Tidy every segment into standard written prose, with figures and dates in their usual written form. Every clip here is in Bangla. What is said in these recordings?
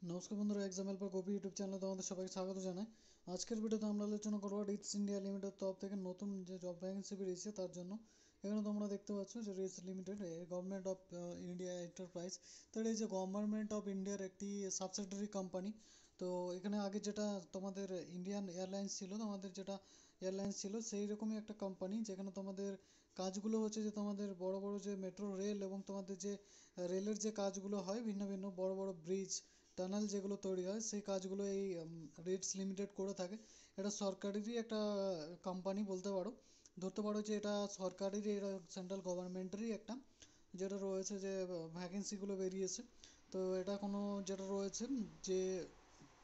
নমস্কার বন্ধুরা, এক্সাম হেল্পার কপি ইউটিউব চ্যানেলে তোমাদের সবাইকে স্বাগত জানাই। আজকের ভিডিওতে আমরা আলোচনা করবো রিটস ইন্ডিয়া লিমিটেড তরফ থেকে নতুন যে জব ভ্যাকেন্সি বেরিয়েছে তার জন্য। এখানে তোমরা দেখতে পাচ্ছ যে Ritz limited government of India enterprise. তো এই যে গভর্নমেন্ট অফ ইন্ডিয়ার একটি সাবসিডারি কোম্পানি। তো এখানে আগে যেটা তোমাদের ইন্ডিয়ান এয়ারলাইন্স ছিল, তোমাদের যেটা এয়ারলাইন্স ছিল সেই রকমই একটা কোম্পানি, যেখানে তোমাদের কাজগুলো হচ্ছে যে তোমাদের বড় বড় যে মেট্রো রেল এবং তোমাদের যে রেলের যে কাজগুলো হয়, ভিন্ন ভিন্ন বড় বড় ব্রিজ টানেল যেগুলো তৈরি হয় সেই কাজগুলো এই রিটস লিমিটেড করে থাকে। এটা সরকারেরই একটা কোম্পানি বলতে পারো, ধরতে পারো যে এটা সরকারেরই, এটা সেন্ট্রাল গভর্নমেন্টেরই একটা যেটা রয়েছে যে ভ্যাকেন্সিগুলো বেরিয়েছে। তো এটা কোনো যেটা রয়েছে যে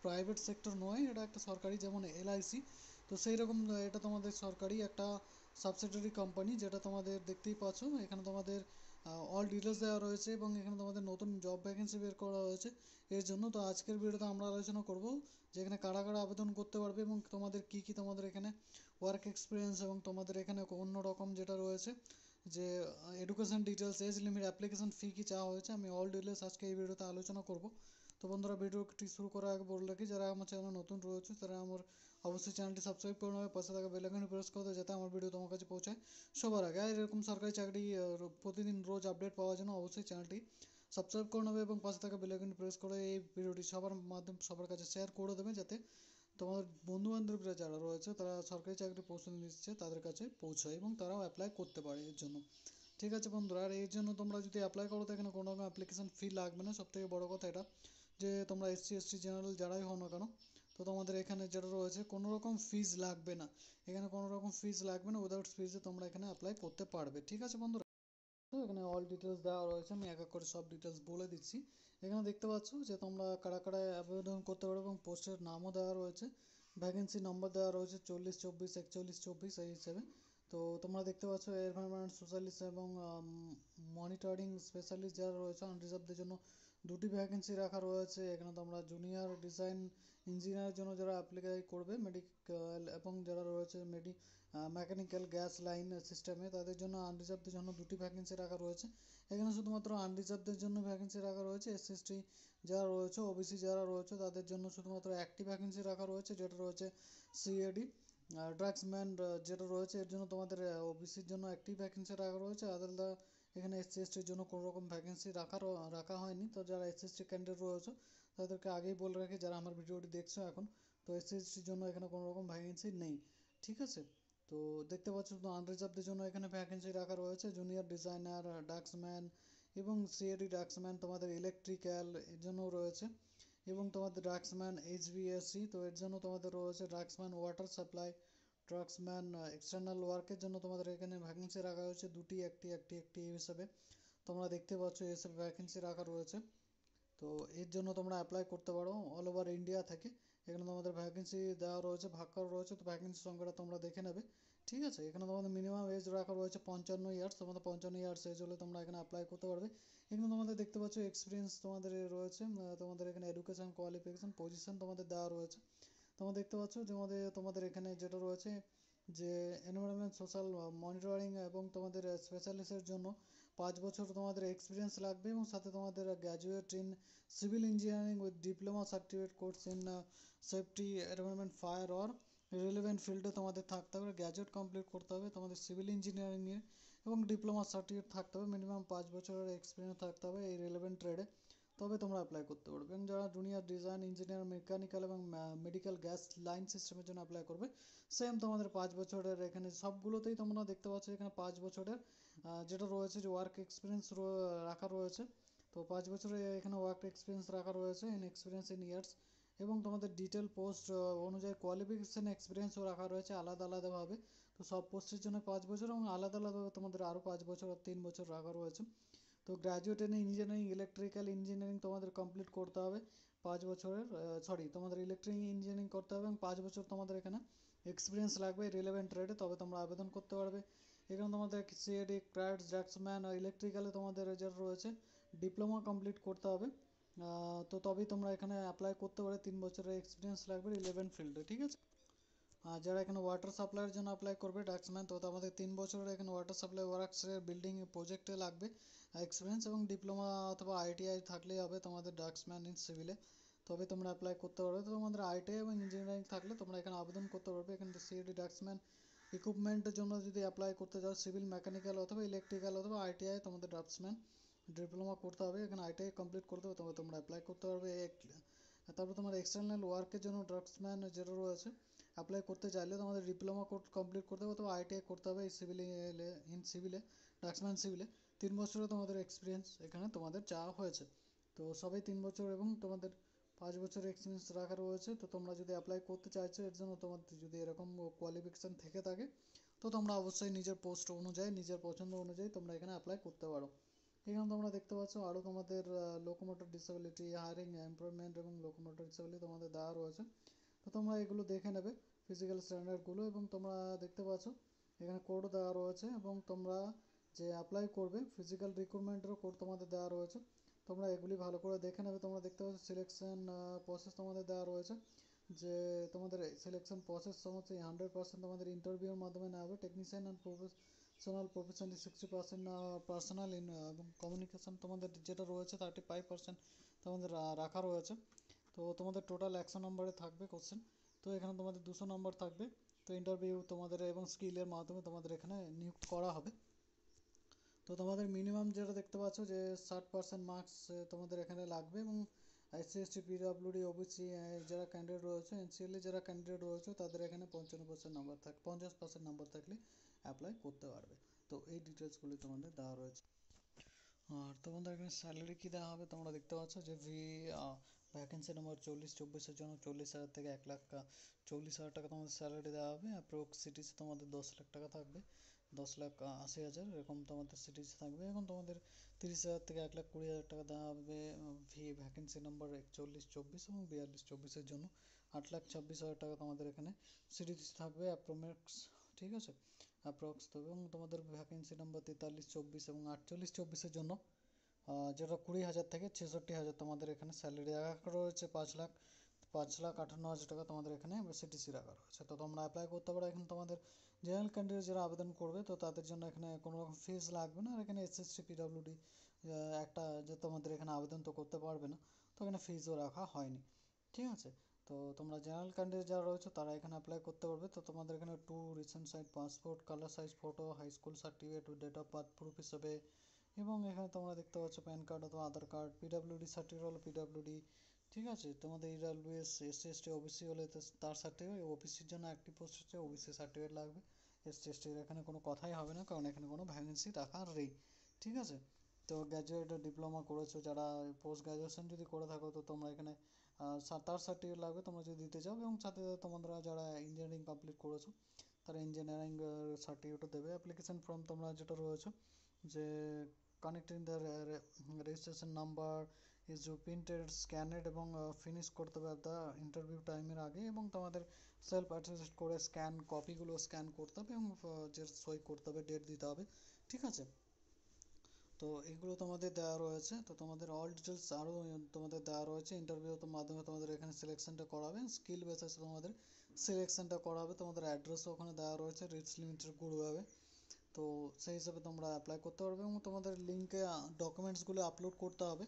প্রাইভেট সেক্টর নয়, এটা একটা সরকারি, যেমন এলআইসি। তো সেই রকম এটা তোমাদের সরকারি একটা সাবসিডারি কোম্পানি, যেটা তোমাদের দেখতেই পাচ্ছ। এখানে তোমাদের অল ডিটেলস দেওয়া রয়েছে এবং এখানে তোমাদের নতুন জব ভ্যাকেন্সি বের করা হয়েছে এর জন্য। তো আজকের ভিডিওতে আমরা আলোচনা করব যে এখানে কারা কারা আবেদন করতে পারবে এবং তোমাদের কি কি তোমাদের এখানে ওয়ার্ক এক্সপিরিয়েন্স, এবং তোমাদের এখানে অন্য রকম যেটা রয়েছে যে education details, age limit, application fee কি চাওয়া হয়েছে, আমি অল ডিটেলস আজকে এই ভিডিওতে আলোচনা করব। তো বন্ধুরা, ভিডিওটি শুরু করার আগে বলে রাখি, যারা আমার চ্যানেলে নতুন রয়েছে তারা আমার অবশ্যই চ্যানেলটি সাবস্ক্রাইব করে নেবে, পাশে থাকা বেল আইকনটি প্রেস করে দেবে যাতে আমার ভিডিও তোমার কাছে পৌঁছায় সবার আগে। আর এরকম সরকারি চাকরি প্রতিদিন রোজ আপডেট পাওয়ার জন্য অবশ্যই চ্যানেলটি সাবস্ক্রাইব করে নেবে এবং পাশে থাকা বেল আইকনটি প্রেস করে এই ভিডিওটি সবার কাছে শেয়ার করে দেবে, যাতে তোমাদের বন্ধু বান্ধবরা যারা রয়েছে তারা সরকারি চাকরি প্রস্তুতি নিচ্ছে তাদের কাছে পৌঁছায় এবং তারাও অ্যাপ্লাই করতে পারে এর জন্য। ঠিক আছে বন্ধুরা, আর এর জন্য তোমরা যদি অ্যাপ্লাই করো তো এখানে কোনো রকম অ্যাপ্লিকেশন ফি লাগবে না। সবথেকে বড় কথা এটা যে তোমরা এসসি এসটি জেনারেল যারাই হও না কেন, তো তোমাদের এখানে যেটা রয়েছে কোনো রকম ফিজ লাগবে না। এখানে কোনো রকম ফিজ লাগবে না, উইদাউট ফিজে তোমরা এখানে অ্যাপ্লাই করতে পারবে। ঠিক আছে বন্ধুরা, তো এখানে অল ডিটেলস দেওয়া রয়েছে, আমি এক এক করে সব ডিটেলস বলে দিচ্ছি। এখানে দেখতে পাচ্ছ যে তোমরা কারা কারা আবেদন করতে পারো এবং পোস্টের নামও দেওয়া রয়েছে, ভ্যাকেন্সি নম্বর দেওয়া রয়েছে 40, 24, 41, 24 এই হিসেবে। তো তোমরা দেখতে পাচ্ছ এনভায়রনমেন্ট স্পেশালিস্ট এবং মনিটরিং স্পেশালিস্ট যারা রয়েছে আনরিজার্ভদের জন্য দুটি ভ্যাকেন্সি রাখা রয়েছে। এখানে তোমরা জুনিয়র ডিজাইন ইঞ্জিনিয়ারের জন্য যারা অ্যাপ্লাই করবে মেডিকেল, এবং যারা রয়েছে মেকানিক্যাল গ্যাস লাইন সিস্টেমে, তাদের জন্য আনরিজার্ভদের জন্য দুটি ভ্যাকেন্সি রাখা রয়েছে। এখানে শুধুমাত্র আনরিজার্ভদের জন্য ভ্যাকেন্সি রাখা রয়েছে। এসসি যারা রয়েছে, ওবিসি যারা রয়েছে তাদের জন্য শুধুমাত্র একটি ভ্যাকেন্সি রাখা রয়েছে, যেটা রয়েছে সিএডি ড্রাগসম্যান যেটা রয়েছে এর জন্য তোমাদের ওবিসির জন্য একটি ভ্যাকেন্সি রাখা রয়েছে। আলাদা এখানে এসসি এসটির জন্য কোনো রকম ভ্যাকেন্সি রাখা হয়নি। তো যারা এসসি এসটি ক্যান্ডিডেট রয়েছে তাদেরকে আগেই বলে রাখি, যারা আমার ভিডিওটি দেখছো এখন, তো এসসি এসটির জন্য এখানে কোনো রকম ভ্যাকেন্সি নেই। ঠিক আছে, তো দেখতে পাচ্ছ তো আনরিজার্ভদের জন্য এখানে ভ্যাকেন্সি রাখা রয়েছে জুনিয়র ডিজাইনার, ডাক্সম্যান এবং সিএডি ডাক্সম্যান, তোমাদের ইলেকট্রিক্যাল এর জন্যও রয়েছে, এবং তোমাদের ড্রাগসম্যান এইচভিএসসি, তো এর জন্য তোমাদের রয়েছে ড্রাগসম্যান ওয়াটার সাপ্লাই, ড্রাগসম্যান এক্সটার্নাল ওয়ার্কের জন্য তোমাদের এখানে ভ্যাকেন্সি রাখা হয়েছে দুটি, একটি এই হিসাবে তোমরা দেখতে পাচ্ছ এসব ভ্যাকেন্সি রাখা রয়েছে। তো এর জন্য তোমরা অ্যাপ্লাই করতে পারো অল ওভার ইন্ডিয়া থেকে। এখানে তোমাদের ভ্যাকেন্সি দেওয়া রয়েছে, ভাগ করা রয়েছে, তো ভ্যাকেন্সি সংখ্যাটা তোমরা দেখে নেবে। ঠিক আছে, এখানে তোমাদের মিনিমাম এজ রাখা রয়েছে 55 ইয়ার্স, তোমাদের 55 ইয়ার্স এজ হলে তোমরা এখানে অ্যাপ্লাই করতে পারবে। এখানে তোমাদের দেখতে পাচ্ছ এক্সপিরিয়েন্স তোমাদের রয়েছে, তোমাদের এখানে এডুকেশন কোয়ালিফিকেশন পজিশন তোমাদের দেওয়া রয়েছে। তোমরা দেখতে পাচ্ছ যে তোমাদের এখানে যেটা রয়েছে যে এনভায়রনমেন্ট সোশ্যাল মনিটরিং এবং তোমাদের স্পেশালিস্টের জন্য 5 বছর তোমাদের এক্সপিরিয়েন্স লাগবে, এবং সাথে তোমাদের graduate in civil engineering with diploma certificate course in safety environment fire or relevant ফিল্ডে তোমাদের থাকতে হবে, গ্র্যাজুয়েট কমপ্লিট করতে হবে তোমাদের সিভিল ইঞ্জিনিয়ারিংয়ে, এবং ডিপ্লোমা সার্টিফিকেট থাকতে হবে, মিনিমাম 5 বছরের এক্সপিরিয়েন্স থাকতে হবে এই রিলেভেন্ট ট্রেডে, তবে তোমরা অ্যাপ্লাই করতে পারবে। এবং যারা জুনিয়র ডিজাইন ইঞ্জিনিয়ার, মেকানিক্যাল এবং মেডিকেল গ্যাস লাইন সিস্টেমের জন্য অ্যাপ্লাই করবে, সেম তোমাদের 5 বছরের এখানে সবগুলোতেই তোমরা দেখতে পাচ্ছ এখানে 5 বছরের যেটা রয়েছে যে ওয়ার্ক এক্সপিরিয়েন্স রাখা রয়েছে। তো 5 বছরের এখানে ওয়ার্ক এক্সপিরিয়েন্স রাখা রয়েছে, ইন এক্সপিরিয়েন্স ইন ইয়ার্স, এবং তোমাদের ডিটেল পোস্ট অনুযায়ী কোয়ালিফিকেশান এক্সপিরিয়েন্সও রাখা রয়েছে আলাদা আলাদাভাবে। তো সব পোস্টের জন্য 5 বছর, এবং আলাদা আলাদাভাবে তোমাদের আরও 5 বছর আর 3 বছর রাখা রয়েছে। তো graduate in engineering, electrical engineering তোমাদের কমপ্লিট করতে হবে 5 বছরের, তোমাদের ইলেকট্রিক ইঞ্জিনিয়ারিং করতে হবে, এবং 5 বছর তোমাদের এখানে এক্সপিরিয়েন্স লাগবে রিলেভেন্ট ট্রেডে, তবে তোমরা আবেদন করতে পারবে। এখানে তোমাদের সিএডি ক্র্যাডস ড্রাফটসম্যান আর ইলেকট্রিক্যালে তোমাদের যেটা রয়েছে ডিপ্লোমা কমপ্লিট করতে হবে। তো তবেই তোমরা এখানে অ্যাপ্লাই করতে পারে, 3 বছরের এক্সপিরিয়েন্স লাগবে রিলেভেন্ট ফিল্ডে। ঠিক আছে, আর যারা এখানে ওয়াটার সাপ্লাইয়ের জন্য অ্যাপ্লাই করবে ডাক্সম্যান, তো আমাদের 3 বছরের এখানে ওয়াটার সাপ্লাই ওয়ার্কসের বিল্ডিং প্রজেক্টে লাগবে এক্সপিরিয়েন্স, এবং ডিপ্লোমা অথবা আইটিআই থাকলেই হবে তোমাদের ডাক্সম্যান ইন সিভিলে। তবে তোমরা অ্যাপ্লাই করতে পারবে। তো তোমাদের আইটিআই এবং ইঞ্জিনিয়ারিং থাকলে তোমরা এখানে আবেদন করতে পারবে। এখানে সিএডি ড্রাফটসম্যান ইকুইপমেন্টের জন্য যদি অ্যাপ্লাই করতে চাও, সিভিল, মেকানিক্যাল অথবা ইলেকট্রিক্যাল অথবা আইটিআই তোমাদের ড্রাফটসম্যান ডিপ্লোমা করতে হবে, এখানে আইটিআই কমপ্লিট করতে হবে, তবে তোমরা অ্যাপ্লাই করতে পারবে। তারপর তোমার এক্সটার্নাল ওয়ার্কের জন্য ড্রাফটসম্যান যেটা রয়েছে অ্যাপ্লাই করতে চাইলে তোমাদের ডিপ্লোমা কোর্স কমপ্লিট করতে হবে অথবা আইটিআই করতে হবে। সিভিলে ড্রাফটসম্যান সিভিলে 3 বছরের তোমাদের এক্সপিরিয়েন্স এখানে তোমাদের চাওয়া হয়েছে। তো সবাই 3 বছর এবং তোমাদের 5 বছরের এক্সপিরিয়েন্স রাখা রয়েছে। তো তোমরা যদি অ্যাপ্লাই করতে চাইছো এর জন্য তোমাদের যদি এরকম কোয়ালিফিকেশান থেকে থাকে তো তোমরা অবশ্যই নিজের পোস্ট অনুযায়ী নিজের পছন্দ অনুযায়ী তোমরা এখানে অ্যাপ্লাই করতে পারো। এখানে তোমরা দেখতে পাচ্ছ আরও তোমাদের লোকোমোটর ডিসেবিলিটি, হায়ারিং, এমপ্লয়মেন্ট এবং লোকোমোটর ডিসেবিলিটি তোমাদের দেওয়া রয়েছে। তো তোমরা এগুলো দেখে নেবে ফিজিক্যাল স্ট্যান্ডার্ডগুলো, এবং তোমরা দেখতে পাচ্ছ এখানে কোড দেওয়া রয়েছে, এবং তোমরা যে অ্যাপ্লাই করবে ফিজিক্যাল রিক্রুটমেন্টেরও কোড তোমাদের দেওয়া রয়েছে। তোমরা এগুলি ভালো করে দেখে নেবে। তোমরা দেখতে পাচ্ছ সিলেকশন প্রসেস তোমাদের দেওয়া রয়েছে, যে তোমাদের সিলেকশন প্রসেস সমস্ত 100% তোমাদের ইন্টারভিউর মাধ্যমে নেওয়া হবে। টেকনিশিয়ান অ্যান্ড প্রফেশনালি 60%, পার্সোনাল এবং কমিউনিকেশান তোমাদের যেটা রয়েছে 35% তোমাদের রাখা রয়েছে। তো তোমাদের টোটাল 100 নম্বরে থাকবে কোশ্চেন। তো এখানে তোমাদের 200 নম্বর থাকবে। তো ইন্টারভিউ তোমাদের এবং স্কিলের মাধ্যমে তোমাদের এখানে নিযুক্ত করা হবে। তো তোমাদের মিনিমাম যেটা দেখতে পাচ্ছ যে 60% মার্কস তোমাদের এখানে লাগবে, এবং এসসি এসটি পিডব্লিউডি ওবিসি যারা ক্যান্ডিডেট রয়েছে, এনসিএল যারা ক্যান্ডিডেট রয়েছে তাদের এখানে 55% নাম্বার 50% নাম্বার থাকলে অ্যাপ্লাই করতে পারবে। তো এই ডিটেলসগুলি তোমাদের দেওয়া রয়েছে। আর তোমাদের এখানে স্যালারি কী দেওয়া হবে তোমরা দেখতে পাচ্ছ যে ভ্যাকেন্সি নম্বর 40-24-এর জন্য 40,000 থেকে 1,40,000 টাকা তোমাদের স্যালারি দেওয়া হবে। অ্যাপ্রক্স সিটিসি তোমাদের 10 লাখ টাকা থাকবে, 10,80,000 এরকম তোমাদের সিটিসি থাকবে। এবং তোমাদের 30,000 থেকে 1,20,000 টাকা দেওয়া হবে ভ্যাকেন্সি নম্বর 41-24 এবং 42-24-এর জন্য 8,26,000 টাকা তোমাদের এখানে সিটিসি থাকবে অ্যাপ্রক্স, ঠিক আছে, অ্যাপ্রক্স। তো এবং তোমাদের ভ্যাকেন্সি নম্বর 43-24 এবং 48-24-এর জন্য যেটা 20,000 থেকে 66,000 তোমাদের এখানে স্যালারি রাখা রয়েছে। 5,58,000 টাকা তোমাদের এখানে সিটিসি রাখা রয়েছে। তো তোমরা অ্যাপ্লাই করতে পারো। এখানে তোমাদের জেনারেল ক্যান্ডিডেট যারা আবেদন করবে তো তাদের জন্য এখানে কোনো রকম ফিস লাগবে না। আর এখানে এসএসসি পিডব্লিউডি একটা যে তোমাদের এখানে আবেদন তো করতে পারবে না, তো এখানে ফিসও রাখা হয়নি, ঠিক আছে। তো তোমরা জেনারেল ক্যান্ডিডেট যারা রয়েছে তারা এখানে অ্যাপ্লাই করতে পারবে। তো তোমাদের এখানে 2 recent size passport, colour size photo, high school certificate, date of birth proof হিসেবে, এবং এখানে তোমরা দেখতে পাচ্ছ প্যান কার্ড অথবা আধার কার্ড, পিডব্লিউডি সার্টিফিকেট হলো পিডব্লিউডি, ঠিক আছে। তোমাদের ইডব্লিউএস, এসসি এসটি ওবিসি হলে তার সার্টিফিকেট, ওবিসির জন্য অ্যাক্টিভ পোস্ট হচ্ছে ওবিসি সার্টিফিকেট লাগবে। এসসি এসটির এখানে কোনো কথাই হবে না, কারণ এখানে কোনো ভ্যাকেন্সি রাখা নেই, ঠিক আছে। তো গ্র্যাজুয়েট ডিপ্লোমা করেছো যারা, পোস্ট গ্র্যাজুয়েশন যদি করে থাকো তো তোমরা এখানে তার সার্টিফিকেট লাগবে তোমরা যদি দিতে চাও, এবং সাথে তোমরা যারা ইঞ্জিনিয়ারিং কমপ্লিট করেছো তারা ইঞ্জিনিয়ারিং সার্টিফিকেটও দেবে। অ্যাপ্লিকেশন ফর্ম তোমরা যেটা রয়েছে যে connecting the registration number is printed, scanned এবং ফিনিশ করতে হবে দ্য ইন্টারভিউ টাইমের আগে, এবং তোমাদের সেলফ অ্যাটেস্টেড করে কপিগুলো স্ক্যান করতে হবে এবং যে সই করতে হবে, ডেট দিতে হবে, ঠিক আছে। তো এগুলো তোমাদের দেওয়া রয়েছে। তো তোমাদের অল ডিটেলস আরও তোমাদের দেওয়া রয়েছে। ইন্টারভিউ মাধ্যমে তোমাদের এখানে সিলেকশনটা করাবে, স্কিল বেসিসে তোমাদের সিলেকশনটা করাবে। তোমাদের অ্যাড্রেসও ওখানে দেওয়া রয়েছে রিটস লিমিটেড গুড়গাঁওয়ে। তো সেই হিসাবে তোমরা অ্যাপ্লাই করতে পারবে, এবং তোমাদের লিঙ্কে ডকুমেন্টসগুলো আপলোড করতে হবে।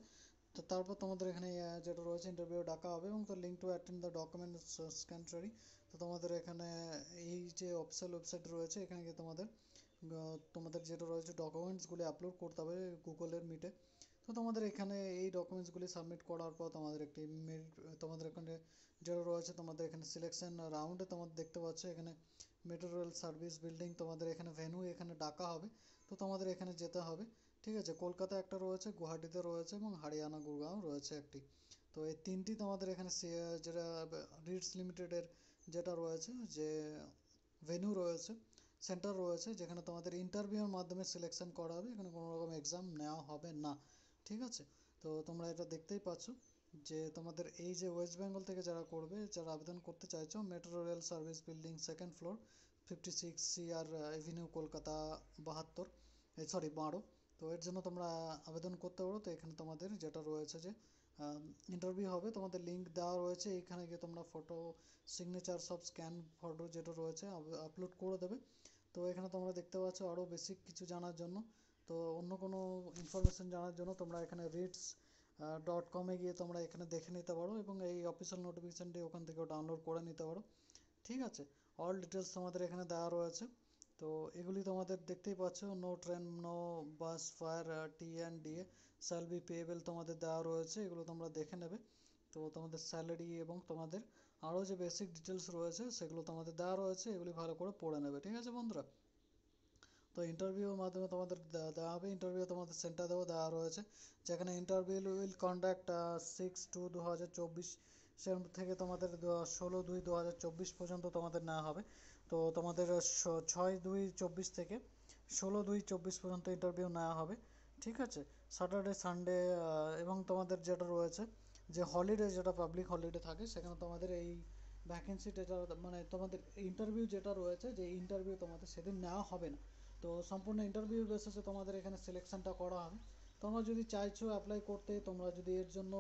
তো তারপর তোমাদের এখানে যেটা রয়েছে ইন্টারভিউ ডাকা হবে, এবং তো link to attend the documents স্ক্যান্টরি। তো তোমাদের এখানে এই যে অফিসিয়াল ওয়েবসাইট রয়েছে এখানে গিয়ে তোমাদের যেটা রয়েছে ডকুমেন্টসগুলি আপলোড করতে হবে গুগলের মিটে। তো তোমাদের এখানে এই ডকুমেন্টসগুলি সাবমিট করার পর তোমাদের একটি তোমাদের এখানে যেটা রয়েছে তোমাদের এখানে সিলেকশন রাউন্ডে তোমাদের দেখতে পাচ্ছ এখানে মেট্রো রেল সার্ভিস বিল্ডিং তোমাদের এখানে ভেন্যু এখানে ডাকা হবে। তো তোমাদের এখানে যেতে হবে, ঠিক আছে। কলকাতা একটা রয়েছে, গুয়াহাটিতে রয়েছে এবং হরিয়ানা গুরগাঁও রয়েছে একটি। তো এই তিনটি তোমাদের এখানে যেটা রিটস লিমিটেডের যেটা রয়েছে যে ভেন্যু রয়েছে, সেন্টার রয়েছে, যেখানে তোমাদের ইন্টারভিউর মাধ্যমে সিলেকশন করা হবে। এখানে কোনো রকম এক্সাম নেওয়া হবে না, ঠিক আছে। তো তোমরা এটা দেখতেই পাচ্ছ যে তোমাদের এই যে ওয়েস্ট বেঙ্গল থেকে যারা করবে, যারা আবেদন করতে চাইছো, metro rail service building, second floor, 56 CR Avenue, Kolkata 12। তো এর জন্য তোমরা আবেদন করতে পারো। তো এখানে তোমাদের যেটা রয়েছে যে ইন্টারভিউ হবে, তোমাদের লিঙ্ক দেওয়া রয়েছে, এখানে গিয়ে তোমরা ফটো, সিগনেচার সব স্ক্যান ফটো যেটা রয়েছে আপলোড করে দেবে। তো এখানে তোমরা দেখতে পাচ্ছ আরও বেসিক কিছু জানার জন্য, তো অন্য কোনো ইনফরমেশান জানার জন্য তোমরা এখানে রিটস .com-এ গিয়ে তোমরা এখানে দেখে নিতে পারো এবং এই অফিসিয়াল নোটিফিকেশানটি ওখান থেকেও ডাউনলোড করে নিতে পারো। ঠিক আছে, অল ডিটেলস তোমাদের এখানে দেওয়া রয়েছে। তো এগুলি তোমাদের দেখতেই পাচ্ছ, no train no bus fare T and DA shall be payable তোমাদের দেওয়া রয়েছে, এগুলো তোমরা দেখে নেবে। তো তোমাদের স্যালারি এবং তোমাদের আরও যে বেসিক ডিটেলস রয়েছে সেগুলো তোমাদের দেওয়া রয়েছে, এগুলি ভালো করে পড়ে নেবে। ঠিক আছে বন্ধুরা, তো ইন্টারভিউর মাধ্যমে তোমাদের দেওয়া হবে, ইন্টারভিউ তোমাদের সেন্টার দেওয়া রয়েছে, যেখানে ইন্টারভিউ উইল কন্ডাক্ট 6/2/2024 থেকে তোমাদের 16/2/2024 পর্যন্ত তোমাদের নেওয়া হবে। তো তোমাদের 6/2/24 থেকে 16/2/24 পর্যন্ত ইন্টারভিউ নেওয়া হবে। ঠিক আছে, স্যাটারডে সানডে এবং তোমাদের যেটা রয়েছে যে হলিডে, যেটা পাবলিক হলিডে থাকে, সেখানে তোমাদের এই ভ্যাকেন্সি যেটা মানে তোমাদের ইন্টারভিউ যেটা রয়েছে, যে ইন্টারভিউ তোমাদের সেদিন নেওয়া হবে না। তো সম্পূর্ণ ইন্টারভিউ বেসিসে তোমাদের এখানে সিলেকশনটা করা হবে। তোমরা যদি চাইছো অ্যাপ্লাই করতে, তোমরা যদি এর জন্য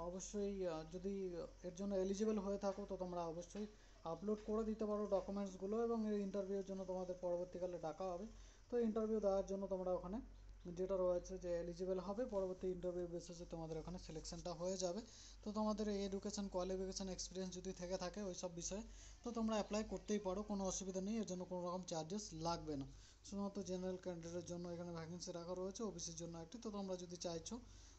অবশ্যই যদি এর জন্য এলিজিবল হয়ে থাকো, তো তোমরা অবশ্যই আপলোড করে দিতে পারো ডকুমেন্টসগুলো, এবং এই ইন্টারভিউর জন্য তোমাদের পরবর্তীকালে ডাকা হবে। তো ইন্টারভিউ দেওয়ার জন্য তোমরা ওখানে যেটা রয়েছে যে এলিজিবল হবে, পরবর্তী ইন্টারভিউ বেসিসে তোমাদের ওখানে সিলেকশনটা হয়ে যাবে। তো তোমাদের এই এডুকেশন কোয়ালিফিকেশান এক্সপিরিয়েন্স যদি থেকে থাকে ওই সব বিষয়ে, তো তোমরা অ্যাপ্লাই করতেই পারো, কোনো অসুবিধা নেই, এর জন্য কোনো রকম চার্জেস লাগবে না। শুধুমাত্র জেনারেল ক্যান্ডিডেটের জন্য এখানে ভ্যাকেন্সি রাখা রয়েছে, ওবিসির জন্য একটি। তো তোমরা যদি চাইছো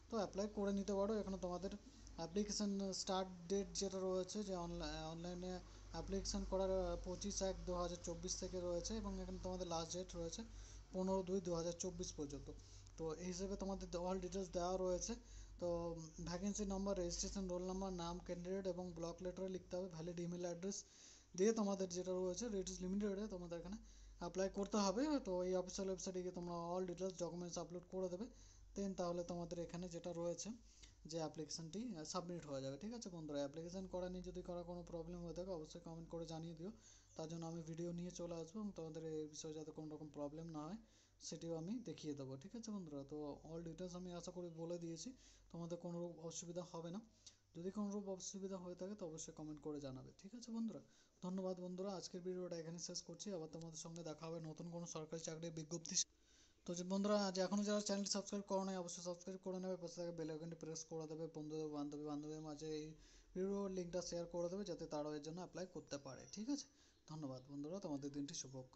তো অ্যাপ্লাই করে নিতে পারো। এখানে তোমাদের অ্যাপ্লিকেশান স্টার্ট ডেট যেটা রয়েছে, যে অনলাইনে অ্যাপ্লিকেশান করার 25/1/2024 থেকে রয়েছে, এবং এখানে তোমাদের লাস্ট ডেট রয়েছে 15/2/2024 পর্যন্ত। তো এই হিসেবে তোমাদের অল ডিটেলস দেওয়া রয়েছে। তো vacancy number, registration roll number, নাম ক্যান্ডিডেট এবং ব্লক লেটারে লিখতে হবে, ভ্যালিড ইমেল অ্যাড্রেস দিয়ে তোমাদের যেটা রয়েছে রেডিস লিমিটেডে তোমাদের এখানে অ্যাপ্লাই করতে হবে। তো এই অফিসিয়াল ওয়েবসাইটে গিয়ে তোমরা অল ডিটেলস ডকুমেন্টস আপলোড করে দেবে, দেন তাহলে তোমাদের এখানে যেটা রয়েছে যে অ্যাপ্লিকেশানটি সাবমিট হয়ে যাবে। ঠিক আছে বন্ধুরা, অ্যাপ্লিকেশান করা নিয়ে যদি কোনো প্রবলেম হয়ে থাকে অবশ্যই কমেন্ট করে জানিয়ে দিও, তার জন্য আমি ভিডিও নিয়ে চলে আসবো, এবং তোমাদের এই বিষয়ে যাতে কোনো রকম প্রবলেম না হয় সেটিও আমি দেখিয়ে দেবো। ঠিক আছে বন্ধুরা, তো অল ডিটেলস আমি আশা করি বলে দিয়েছি, তোমাদের কোনো অসুবিধা হবে না। যদি কোনো রূপ অসুবিধা হয়ে থাকে তো অবশ্যই কমেন্ট করে জানাবে। ঠিক আছে বন্ধুরা, ধন্যবাদ বন্ধুরা, আজকের ভিডিওটা এখানে শেষ করছি, আবার তোমাদের সঙ্গে দেখা হবে নতুন কোনো সরকারি চাকরির বিজ্ঞপ্তি। তো যে বন্ধুরা, আজ এখনও যারা চ্যানেলটি সাবস্ক্রাইব করো নাই অবশ্যই সাবস্ক্রাইব করে নেবে, পাশে থাকা বেল আইকনটি প্রেস করে দেবে, বন্ধুদের বান্ধবীর মাঝে এই ভিডিওর লিঙ্কটা শেয়ার করে দেবে, যাতে তারাও এর জন্য অ্যাপ্লাই করতে পারে। ঠিক আছে, ধন্যবাদ বন্ধুরা, তোমাদের দিনটি শুভ হোক।